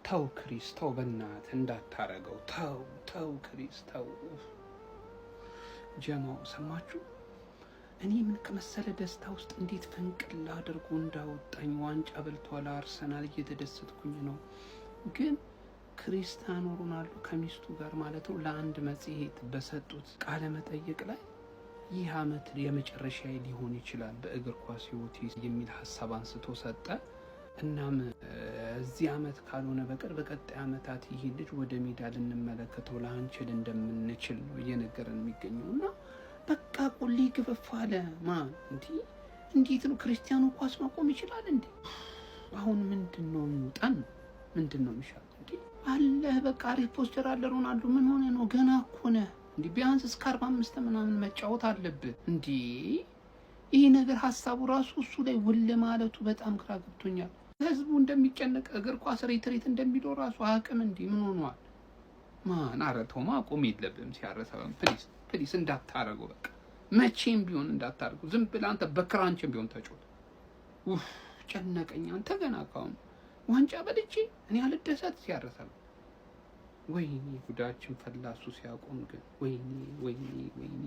ተው ክሪስ ተው፣ በእናትህ እንዳታረገው። ተው ክሪስ ተው። ጀማው ሰማችሁ? እኔ ምን ከመሰለ ደስታ ውስጥ እንዴት ፈንቅል አድርጎ እንዳወጣኝ። ዋንጫ በልቷል አርሰናል፣ እየተደሰትኩኝ ነው። ግን ክሪስቲያኖ ሮናልዶ ከሚስቱ ጋር ማለት ነው ለአንድ መጽሔት በሰጡት ቃለ መጠይቅ ላይ ይህ አመት የመጨረሻ ሊሆን ይችላል በእግር ኳስ ህይወት የሚል ሀሳብ አንስቶ ሰጠ። እናም እዚህ አመት ካልሆነ በቀር በቀጣይ አመታት ይህ ልጅ ወደ ሜዳ ልንመለከተው ላንችል እንደምንችል ነው እየነገረን የሚገኘው። እና በቃ ቁሊ ግፍፍ አለ። ማን እንዴት ነው ክርስቲያኑ ኳስ ማቆም ይችላል እንዴ? አሁን ምንድነው የሚውጣን? ምንድነው የሚሻለው እንዴ? አለ በቃ አሪፍ ፖስተር አለ። ሮናልዶ ምን ሆነ ነው? ገና እኮ ነህ እንዴ? ቢያንስ እስከ 45 ምናምን መጫወት አለብህ እንዴ? ይህ ነገር ሀሳቡ ራሱ እሱ ላይ ውል ማለቱ በጣም ግራ ገብቶኛል። ህዝቡ እንደሚጨነቅ እግር ኳስ ሬትሬት እንደሚለው ራሱ አቅም እንዴ ምን ሆኗል? ማን አረተው ማቆም የለብህም ሲያረሰበም ፕሊስ እንዳታረገው። በቃ መቼም ቢሆን እንዳታረገው። ዝም ብለህ አንተ በክራንችም ቢሆን ተጫወት። ጨነቀኝ። አንተ ገና ካሁን ዋንጫ በልቼ እኔ አልደሰት ሲያረሰበም። ወይኔ ጉዳችን ፈላሱ ሲያቆም ግን ወይኔ